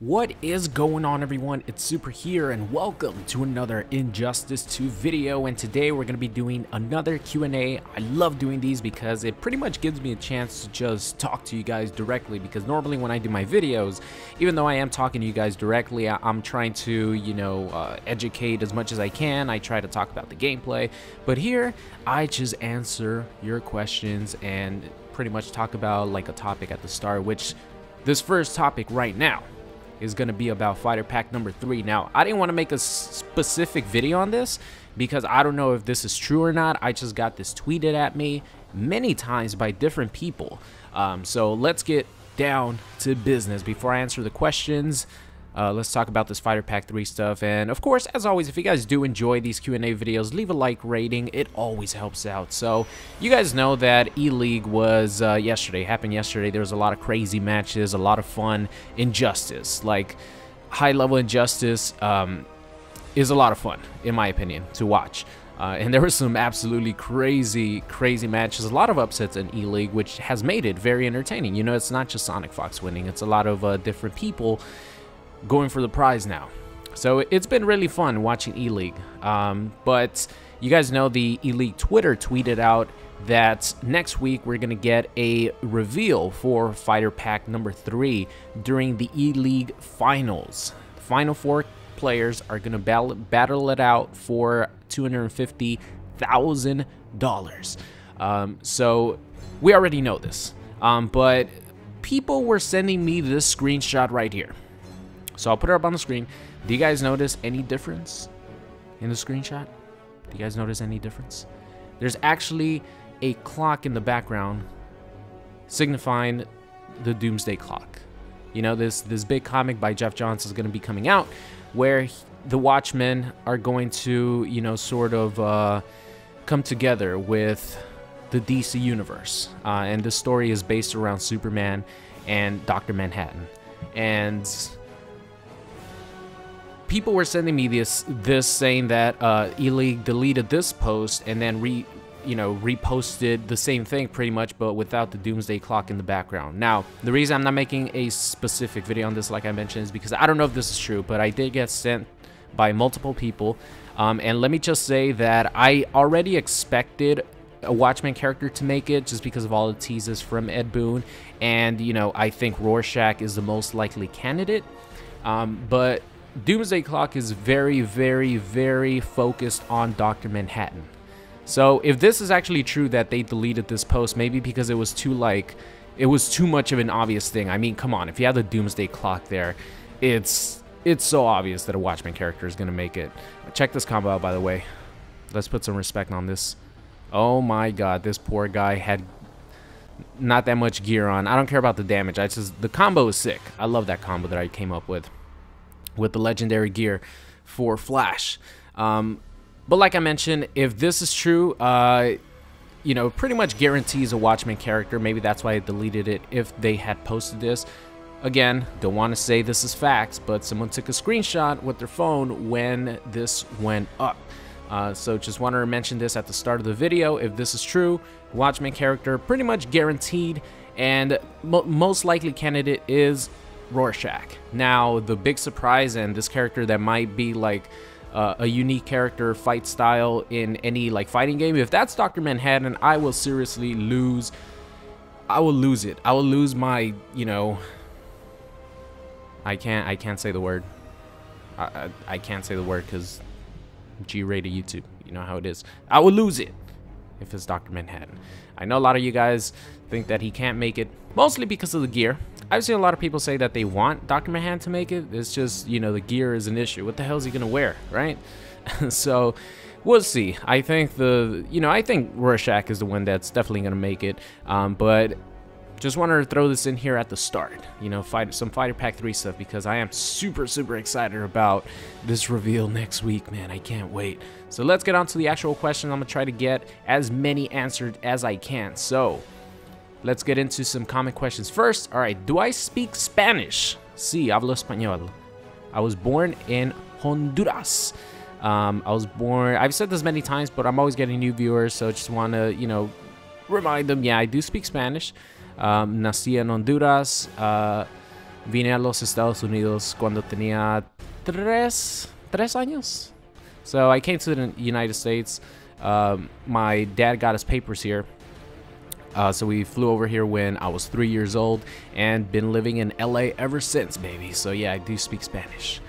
What is going on, everyone? It's Super here, and welcome to another Injustice 2 video. And today we're going to be doing another Q&A. I love doing these because it pretty much gives me a chance to just talk to you guys directly, because normally when I do my videos, even though I am talking to you guys directly, I'm trying to, educate as much as I can. I try to talk about the gameplay, but here I just answer your questions and pretty much talk about like a topic at the start, which this first topic right now is going to be about fighter pack number 3. Now, I didn't want to make a specific video on this because I don't know if this is true or not. I just got this tweeted at me many times by different people. So let's get down to business. Before I answer the questions, let's talk about this fighter pack 3 stuff. And of course, as always, if you guys do enjoy these Q&A videos, leave a like rating. It always helps out. So you guys know that E-League was happened yesterday. There was a lot of crazy matches, a lot of fun. Injustice, like high level Injustice, is a lot of fun in my opinion to watch. And there were some absolutely crazy matches, a lot of upsets in E-League, which has made it very entertaining. You know, it's not just Sonic Fox winning, it's a lot of different people going for the prize now. So it's been really fun watching E-League. But you guys know the E-League Twitter tweeted out that next week we're gonna get a reveal for fighter pack number 3 during the E-League finals. The final 4 players are gonna battle it out for $250,000. So we already know this, but people were sending me this screenshot right here. So I'll put it up on the screen. Do you guys notice any difference in the screenshot? Do you guys notice any difference? There's actually a clock in the background signifying the Doomsday Clock. You know, this big comic by Jeff Johns is going to be coming out where the Watchmen are going to, sort of come together with the DC universe. And the story is based around Superman and Dr. Manhattan. And people were sending me this saying that E-League deleted this post and then reposted the same thing pretty much, but without the Doomsday Clock in the background. Now, the reason I'm not making a specific video on this, like I mentioned, is because I don't know if this is true, but I did get sent by multiple people. And let me just say that I already expected a Watchmen character to make it just because of all the teases from Ed Boon. And, I think Rorschach is the most likely candidate. But Doomsday Clock is very, very, very focused on Dr. Manhattan. So if this is actually true that they deleted this post, maybe because it was too much of an obvious thing. I mean, come on, if you have the Doomsday Clock there, it's so obvious that a Watchmen character is gonna make it. Check this combo out, by the way. Let's put some respect on this. Oh my god, this poor guy had not that much gear on. I don't care about the damage. The combo is sick. I love that combo that I came up with the legendary gear for Flash. But like I mentioned, if this is true, pretty much guarantees a Watchmen character. Maybe that's why I deleted it if they had posted this. Again, don't want to say this is facts, but someone took a screenshot with their phone when this went up. So just wanted to mention this at the start of the video. If this is true, Watchmen character pretty much guaranteed, and most likely candidate is Rorschach. Now, the big surprise, and this character that might be like a unique character fight style in any like fighting game, if that's Dr. Manhattan, I will seriously lose. I will lose it. I will lose my, I can't say the word. I can't say the word because G-rated YouTube. You know how it is. I will lose it if it's Dr. Manhattan. I know a lot of you guys think that he can't make it, mostly because of the gear. I've seen a lot of people say that they want Dr. Manhattan to make it. It's just, the gear is an issue. What the hell is he gonna wear, right? So we'll see. I think I think Rorschach is the one that's definitely gonna make it. But just wanted to throw this in here at the start. Some fighter pack 3 stuff, because I am super excited about this reveal next week, man. I can't wait. So let's get on to the actual question. I'm gonna try to get as many answered as I can. So let's get into some comment questions first. All right, do I speak Spanish? Sí, hablo español. I was born in Honduras. I've said this many times, but I'm always getting new viewers, so I just want to, remind them, yeah, I do speak Spanish. Nací en Honduras. Vine a los Estados Unidos cuando tenía tres años. So I came to the United States. My dad got his papers here. So we flew over here when I was 3 years old and been living in LA ever since, baby. So yeah, I do speak Spanish.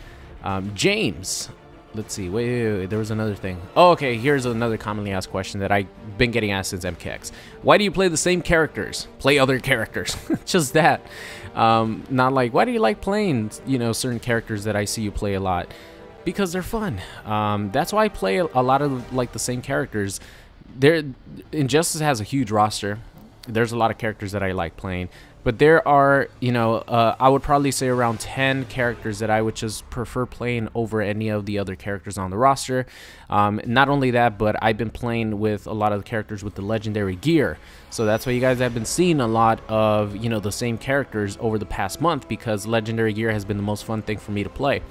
James, let's see, wait, there was another thing. Oh, okay, here's another commonly asked question that I've been getting asked since MKX. Why do you play the same characters? Play other characters. Just that. Not like, why do you like playing, you know, certain characters that I see you play a lot? Because they're fun. That's why I play a lot of like the same characters. Injustice has a huge roster. There's a lot of characters that I like playing, but there are, you know, I would probably say around 10 characters that I would just prefer playing over any of the other characters on the roster. Not only that, but I've been playing with a lot of the characters with the legendary gear, so that's why you guys have been seeing a lot of, you know, the same characters over the past month, because legendary gear has been the most fun thing for me to play.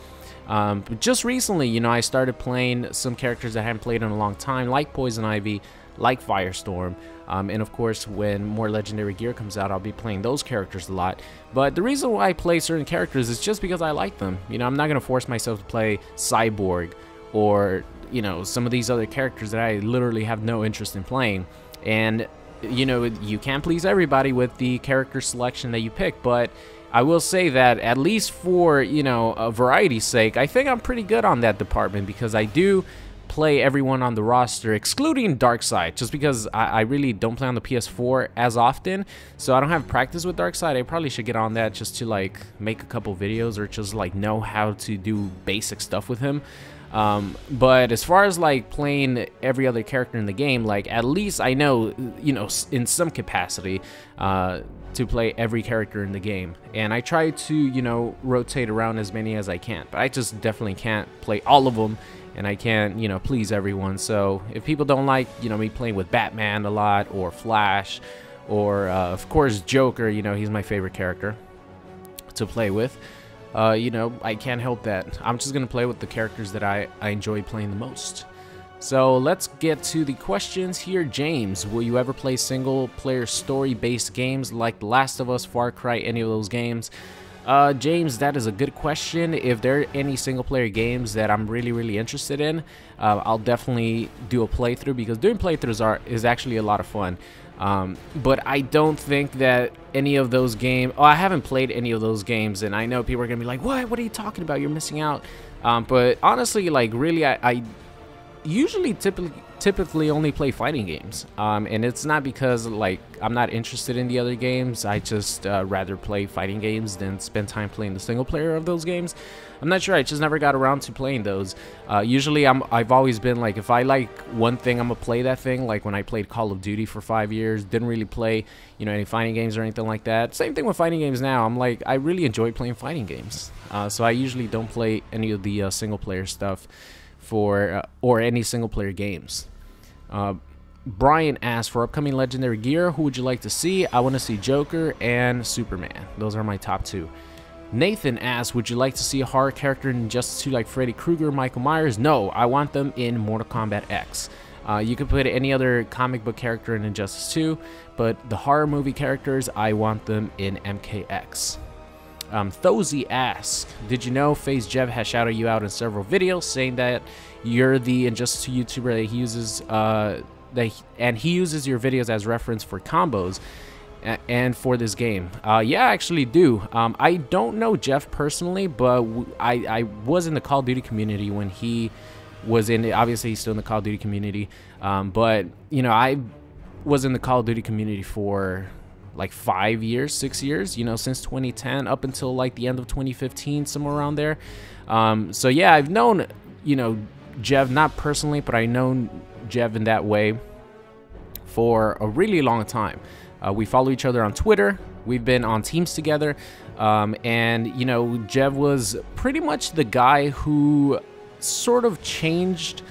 But just recently, you know, I started playing some characters that I haven't played in a long time, like Poison Ivy, like Firestorm, and of course when more legendary gear comes out, I'll be playing those characters a lot. But the reason why I play certain characters is just because I like them. You know, I'm not going to force myself to play Cyborg or, you know, some of these other characters that I literally have no interest in playing. And, you know, you can't please everybody with the character selection that you pick, but I will say that at least for, you know, a variety's sake, I think I'm pretty good on that department, because I do play everyone on the roster, excluding Darkseid, just because I really don't play on the PS4 as often, so I don't have practice with Darkseid. I probably should get on that just to like make a couple videos or just like know how to do basic stuff with him. But as far as like playing every other character in the game, like at least I know, you know, in some capacity, to play every character in the game, and I try to, you know, rotate around as many as I can, but I just definitely can't play all of them, and I can't, you know, please everyone. So if people don't like, you know, me playing with Batman a lot, or Flash, or of course Joker, you know, he's my favorite character to play with, you know, I can't help that. I'm just gonna play with the characters that I enjoy playing the most. So let's get to the questions here. James, will you ever play single-player story-based games like The Last of Us, Far Cry, any of those games? James, that is a good question. If there are any single-player games that I'm really interested in, I'll definitely do a playthrough, because doing playthroughs is actually a lot of fun. But I don't think that any of those games... Oh, I haven't played any of those games, and I know people are going to be like, what are you talking about? You're missing out. But honestly, like, really, I usually typically only play fighting games, and it's not because like I'm not interested in the other games. I just rather play fighting games than spend time playing the single player of those games. I'm not sure, I just never got around to playing those. Usually I've always been like, if I like one thing, I'm gonna play that thing. Like when I played Call of Duty for 5 years, didn't really play, you know, any fighting games or anything like that. Same thing with fighting games now. I'm like, I really enjoy playing fighting games, so I usually don't play any of the single player stuff for or any single player games. Brian asked, for upcoming legendary gear, who would you like to see? I want to see Joker and Superman. Those are my top two. Nathan asked, would you like to see a horror character in Injustice 2 like Freddy Krueger, Michael Myers? No, I want them in Mortal Kombat X. You could put any other comic book character in Injustice 2, but the horror movie characters, I want them in MKX. Thozy asks, did you know FaZe Jev has shouted you out in several videos, saying that you're the Injustice 2 YouTuber that he uses, and he uses your videos as reference for combos and for this game? Yeah, I actually do. I don't know Jeff personally, but I was in the Call of Duty community when he was in it. Obviously, he's still in the Call of Duty community, but you know, I was in the Call of Duty community for like 5 years, 6 years, you know, since 2010 up until like the end of 2015, somewhere around there. So yeah, I've known, you know, Jev, not personally, but I known Jev in that way for a really long time. We follow each other on Twitter. We've been on teams together, and you know, Jev was pretty much the guy who sort of changed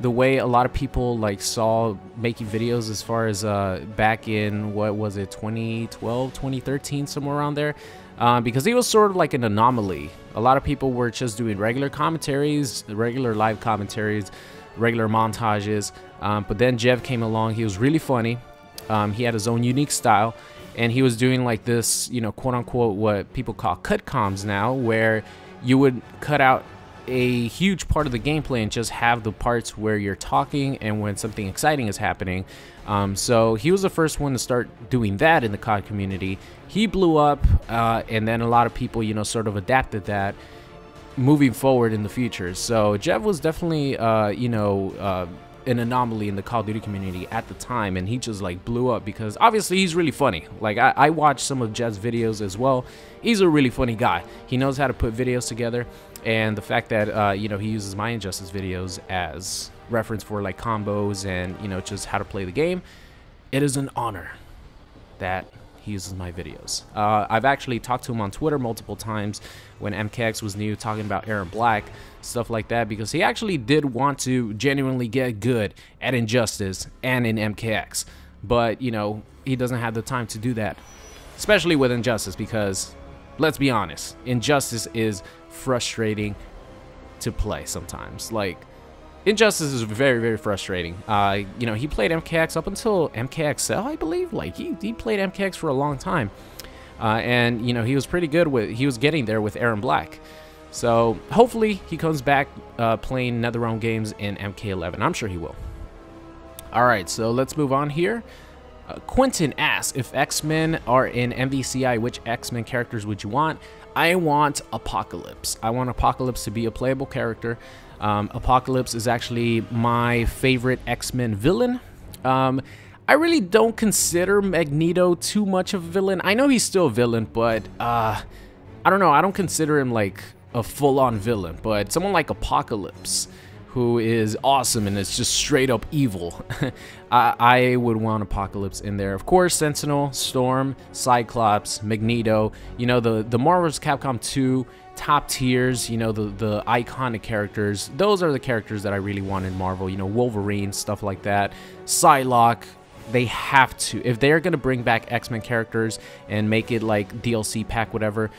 the way a lot of people like saw making videos, as far as back in, what was it, 2012, 2013, somewhere around there, because he was sort of like an anomaly. A lot of people were just doing regular commentaries, regular live commentaries, regular montages, but then Jev came along. He was really funny. He had his own unique style, and he was doing like this, you know, quote unquote, what people call cut comms now, where you would cut out a huge part of the gameplay and just have the parts where you're talking and when something exciting is happening. So he was the first one to start doing that in the COD community. He blew up, and then a lot of people, you know, sort of adapted that moving forward in the future. So Jeff was definitely, you know, an anomaly in the Call of Duty community at the time, and he just like blew up because obviously he's really funny. Like I watched some of Jeff's videos as well. He's a really funny guy. He knows how to put videos together, and the fact that you know, he uses my Injustice videos as reference for like combos and, you know, just how to play the game, it is an honor that he uses my videos. I've actually talked to him on Twitter multiple times when MKX was new, talking about Aaron Black, stuff like that, because he actually did want to genuinely get good at Injustice and in MKX, but, you know, he doesn't have the time to do that, especially with Injustice, because let's be honest, Injustice is frustrating to play sometimes. Like, Injustice is very, very frustrating. You know, he played MKX up until MKXL, I believe. Like, he played MKX for a long time. And, you know, he was pretty good with, he was getting there with Aaron Black. So, hopefully, he comes back playing NetherRealm games in MK11. I'm sure he will. Alright, so let's move on here. Quentin asks, if X-Men are in MVCI, which X-Men characters would you want? I want Apocalypse. I want Apocalypse to be a playable character. Apocalypse is actually my favorite X-Men villain. I really don't consider Magneto too much of a villain. I know he's still a villain, but I don't know. I don't consider him like a full-on villain, but someone like Apocalypse, who is awesome and is just straight up evil, I would want Apocalypse in there. Of course, Sentinel, Storm, Cyclops, Magneto, you know, the Marvel vs. Capcom 2 top tiers, you know, the iconic characters. Those are the characters that I really want in Marvel, you know, Wolverine, stuff like that. Psylocke, they have to. If they're going to bring back X-Men characters and make it like DLC pack, whatever,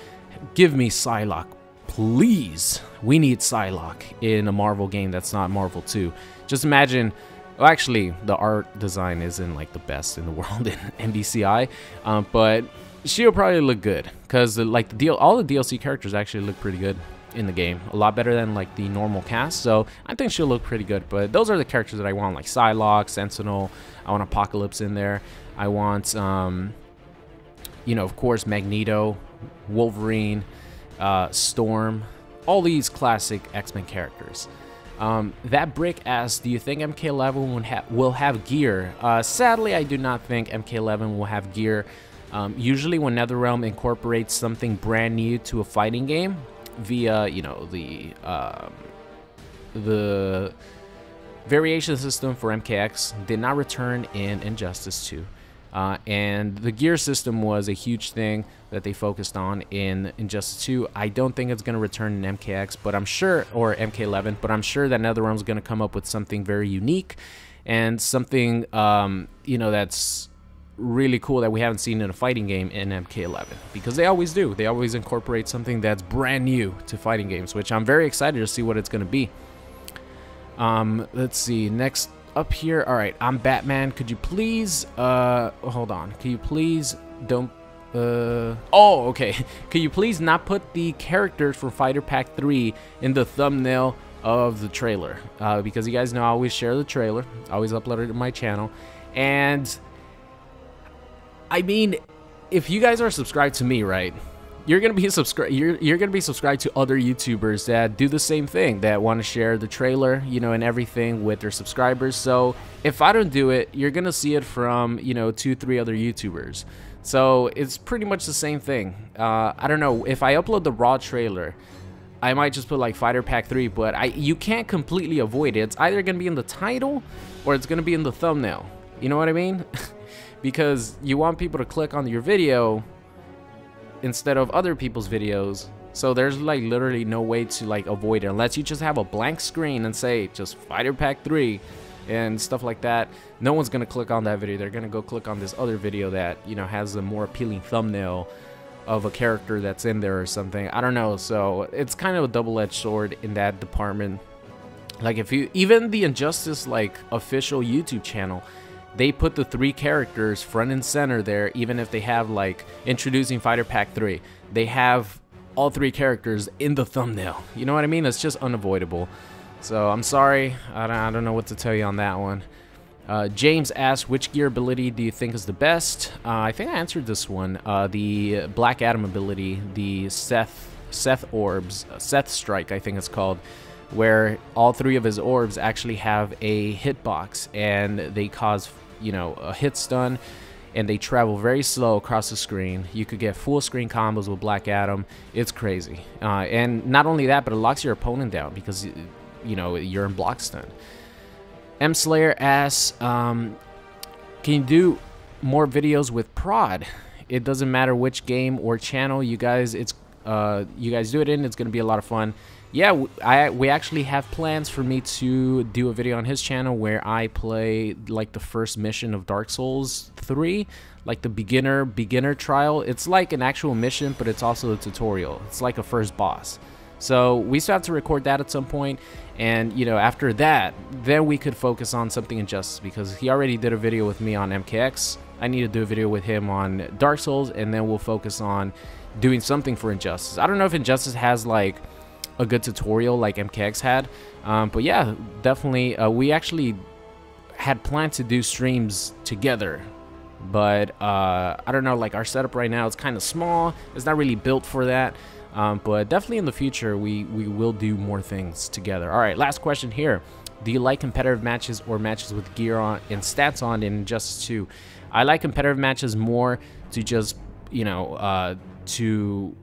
give me Psylocke, please. We need Psylocke in a Marvel game that's not Marvel 2. Just imagine, well, actually, the art design isn't like the best in the world in MVCI, but she'll probably look good because like all the DLC characters actually look pretty good in the game, a lot better than like the normal cast. So I think she'll look pretty good. But those are the characters that I want, like Psylocke, Sentinel. I want Apocalypse in there. I want, you know, of course, Magneto, Wolverine, Storm, all these classic X-Men characters. That Brick asks, do you think MK11 will have gear? Sadly, I do not think MK11 will have gear. Usually when NetherRealm incorporates something brand new to a fighting game via, you know, the variation system for MKX did not return in Injustice 2. And the gear system was a huge thing that they focused on in Injustice 2. I don't think it's going to return in MKX, but I'm sure, or MK11, but I'm sure that NetherRealm is going to come up with something very unique and something, you know, that's really cool that we haven't seen in a fighting game in MK11, because they always do. They always incorporate something that's brand new to fighting games, which I'm very excited to see what it's going to be. Let's see, next up here. All right, I'm Batman. Could you please hold on, can you please don't oh, okay. Could you please not put the characters for Fighter Pack 3 in the thumbnail of the trailer? Because you guys know I always share the trailer, I always upload it to my channel. And I mean, if you guys are subscribed to me, right, you're gonna be subscribed. You're gonna be subscribed to other YouTubers that do the same thing, that want to share the trailer, you know, and everything with their subscribers. So if I don't do it, you're gonna see it from, you know, 2-3 other YouTubers. So it's pretty much the same thing. I don't know, if I upload the raw trailer, I might just put like Fighter Pack 3, but you can't completely avoid it. It's either gonna be in the title or it's gonna be in the thumbnail. You know what I mean? Because you want people to click on your video instead of other people's videos. So there's like literally no way to like avoid it, unless you just have a blank screen and say just Fighter Pack 3 and stuff like that. No one's gonna click on that video. They're gonna go click on this other video that, you know, has a more appealing thumbnail of a character that's in there or something. I don't know. So it's kind of a double-edged sword in that department. Like, if you, even the Injustice like official YouTube channel they put the 3 characters front and center there, even if they have like introducing Fighter Pack 3. They have all 3 characters in the thumbnail. You know what I mean? It's just unavoidable. So I'm sorry. I don't know what to tell you on that one. James asked, which gear ability do you think is the best? I think I answered this one. The Black Adam ability, the Seth orbs, Seth strike, I think it's called, where all 3 of his orbs actually have a hitbox and they cause, you know, a hit stun, and they travel very slow across the screen. You could get full screen combos with Black Adam. It's crazy. And not only that, but it locks your opponent down because, you know, you're in block stun. M Slayer asks, can you do more videos with prod? It doesn't matter which game or channel you guys do it in. It's gonna be a lot of fun. Yeah, we actually have plans for me to do a video on his channel where I play like the first mission of Dark Souls 3, like the beginner trial. It's like an actual mission, but it's also a tutorial. It's like a first boss. So we still have to record that at some point, and you know, after that, then we could focus on something Injustice, because he already did a video with me on MKX. I need to do a video with him on Dark Souls, and then we'll focus on doing something for Injustice. I don't know if Injustice has like a good tutorial like MKX had, but yeah, definitely. We actually had planned to do streams together, but I don't know, like our setup right now is kind of small. It's not really built for that. But definitely in the future, we will do more things together. All right, last question here. Do you like competitive matches or matches with gear on and stats on in Injustice 2? I like competitive matches more to just, you know, to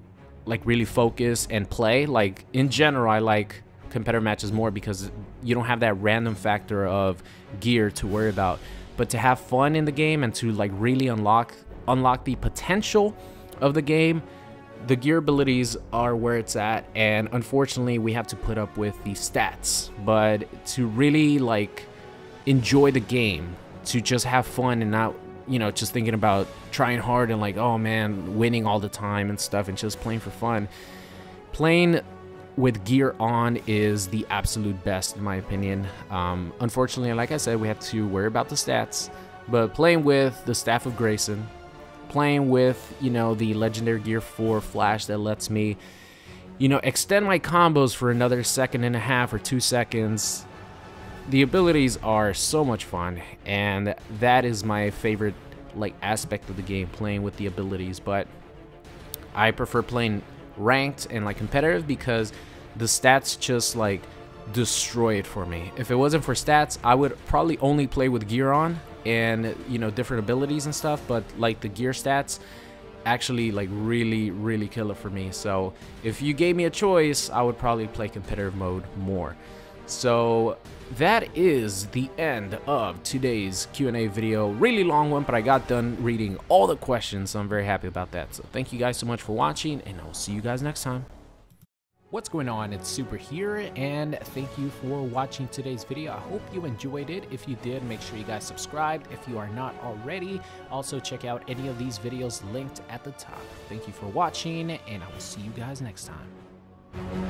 like really focus and play. Like in general, I like competitive matches more because you don't have that random factor of gear to worry about. But to have fun in the game and to like really unlock the potential of the game, the gear abilities are where it's at, and unfortunately we have to put up with the stats. But to really like enjoy the game, to just have fun and not, you know, just thinking about trying hard and like, oh man, winning all the time and stuff, and just playing for fun, playing with gear on is the absolute best in my opinion. Unfortunately, like I said, we have to worry about the stats, but playing with the Staff of Grayson, playing with, you know, the legendary gear 4 Flash that lets me, you know, extend my combos for another 1.5 seconds or 2 seconds. The abilities are so much fun, and that is my favorite like aspect of the game, playing with the abilities. But I prefer playing ranked and like competitive because the stats just like destroy it for me. If it wasn't for stats, I would probably only play with gear on and, you know, different abilities and stuff, but like the gear stats actually like really kill it for me. So if you gave me a choice, I would probably play competitive mode more. So that is the end of today's Q&A video. Really long one, but I got done reading all the questions, so I'm very happy about that. So thank you guys so much for watching, and I'll see you guys next time. What's going on? It's Super here, and thank you for watching today's video. I hope you enjoyed it. If you did, make sure you guys subscribed if you are not already. Also, check out any of these videos linked at the top. Thank you for watching, and I will see you guys next time.